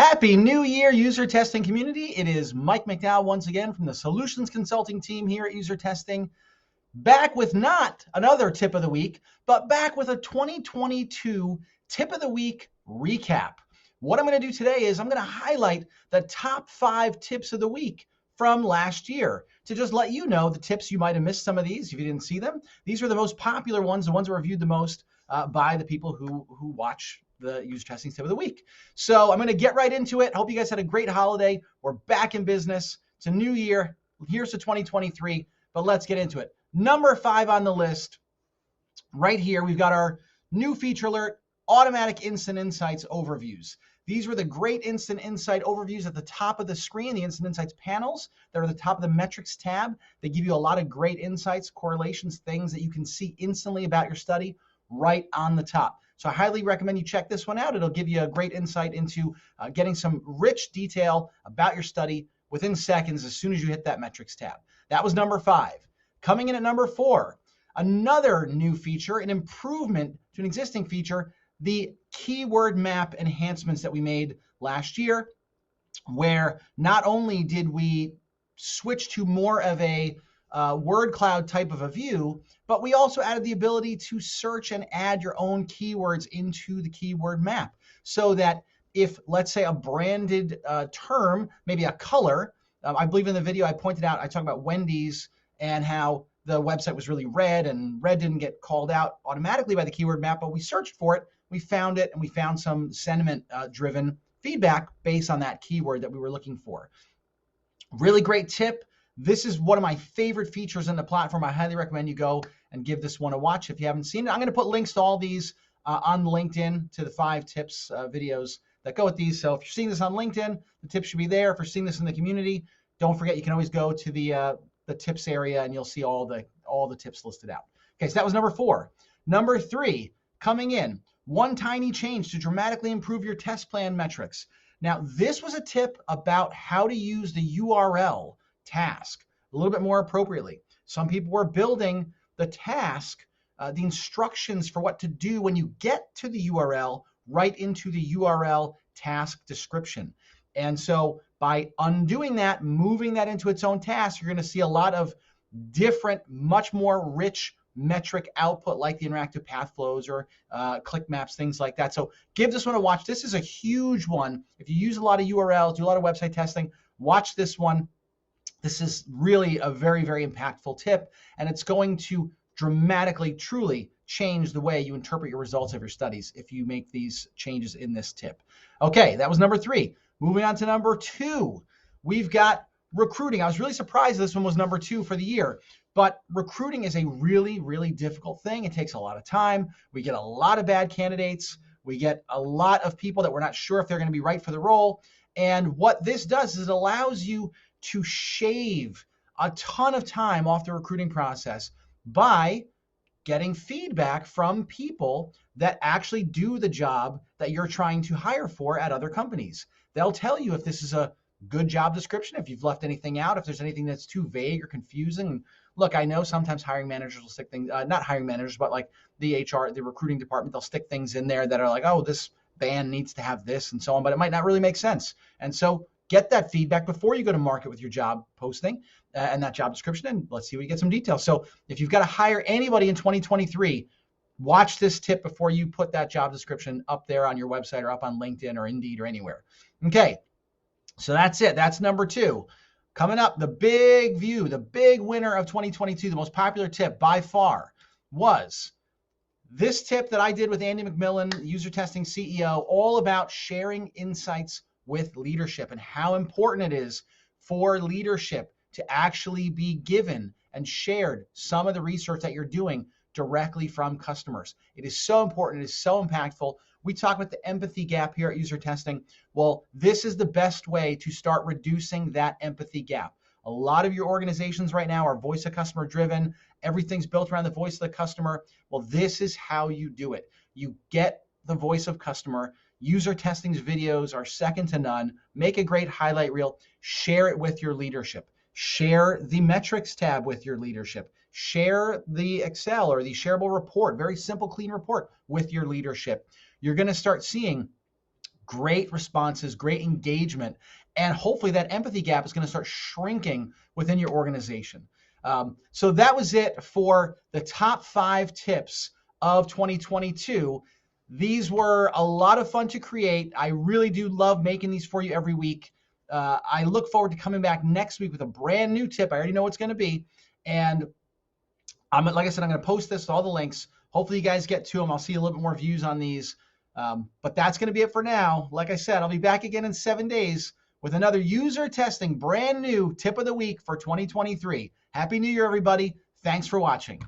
Happy New Year, user testing community. It is Mike McDowell once again from the Solutions Consulting team here at User Testing. Back with not another tip of the week, but back with a 2022 tip of the week recap. What I'm going to do today is I'm going to highlight the top 5 tips of the week from last year to just let you know the tips. You might have missed some of these if you didn't see them. These are the most popular ones, the ones that were reviewed the most by the people who watch the user testing tip of the week. So I'm going to get right into it. Hope you guys had a great holiday. We're back in business. It's a new year. Here's to 2023, but let's get into it. Number 5 on the list, right here, we've got our new feature alert, automatic instant insights overviews. These were the great instant insight overviews at the top of the screen, the instant insights panels. They're at the top of the metrics tab. They give you a lot of great insights, correlations, things that you can see instantly about your study right on the top. So I highly recommend you check this one out. It'll give you a great insight into getting some rich detail about your study within seconds as soon as you hit that metrics tab. That was number 5. Coming in at number 4, another new feature, an improvement to an existing feature, the keyword map enhancements that we made last year, where not only did we switch to more of a word cloud type of a view, but we also added the ability to search and add your own keywords into the keyword map so that if, let's say, a branded term, maybe a color, I believe in the video I pointed out, I talked about Wendy's and how the website was really red and red didn't get called out automatically by the keyword map, but we searched for it, we found it, and we found some sentiment driven feedback based on that keyword that we were looking for. Really great tip. This is one of my favorite features in the platform. I highly recommend you go and give this one a watch if you haven't seen it. I'm going to put links to all these on LinkedIn to the 5 tips videos that go with these. So if you're seeing this on LinkedIn, the tips should be there. If you're seeing this in the community, don't forget you can always go to the tips area and you'll see all the tips listed out. Okay, so that was number 4. Number 3, coming in, one tiny change to dramatically improve your test plan metrics. Now, this was a tip about how to use the URL task a little bit more appropriately. Some people were building the task, the instructions for what to do when you get to the URL right into the URL task description. And so by undoing that, moving that into its own task, you're going to see a lot of different, much more rich metric output like the interactive path flows or click maps, things like that. So give this one a watch. This is a huge one. If you use a lot of URLs, do a lot of website testing, watch this one. This is really a very, very impactful tip, and it's going to dramatically, truly change the way you interpret your results of your studies if you make these changes in this tip. Okay, that was number 3. Moving on to number 2, we've got recruiting. I was really surprised this one was number 2 for the year, but recruiting is a really, really difficult thing. It takes a lot of time. We get a lot of bad candidates. We get a lot of people that we're not sure if they're going to be right for the role. And what this does is it allows you to shave a ton of time off the recruiting process by getting feedback from people that actually do the job that you're trying to hire for at other companies. They'll tell you if this is a good job description, if you've left anything out, if there's anything that's too vague or confusing. Look, I know sometimes hiring managers will stick things, not hiring managers, but like the HR, the recruiting department, they'll stick things in there that are like, oh, this band needs to have this and so on, but it might not really make sense. And so get that feedback before you go to market with your job posting and that job description, and let's see if we get some details. So if you've got to hire anybody in 2023, watch this tip before you put that job description up there on your website or up on LinkedIn or Indeed or anywhere. Okay, so that's it. That's number 2. Coming up, the big view, the big winner of 2022, the most popular tip by far was this tip that I did with Andy McMillan, User Testing CEO, all about sharing insights with leadership and how important it is for leadership to actually be given and shared some of the research that you're doing directly from customers. It is so important. It is so impactful. We talk about the empathy gap here at User Testing. Well, this is the best way to start reducing that empathy gap. A lot of your organizations right now are voice of customer driven. Everything's built around the voice of the customer. Well, this is how you do it. You get the voice of customer. User Testing's videos are second to none. Make a great highlight reel. Share it with your leadership. Share the metrics tab with your leadership. Share the Excel or the shareable report, very simple, clean report with your leadership. You're going to start seeing great responses, great engagement, and hopefully that empathy gap is going to start shrinking within your organization. So that was it for the top 5 tips of 2022. These were a lot of fun to create. I really do love making these for you every week. I look forward to coming back next week with a brand new tip. I already know what's going to be. And like I said, I'm going to post this with all the links. Hopefully you guys get to them. I'll see a little bit more views on these. But that's going to be it for now. Like I said, I'll be back again in 7 days with another user testing brand new tip of the week for 2023. Happy New Year, everybody. Thanks for watching.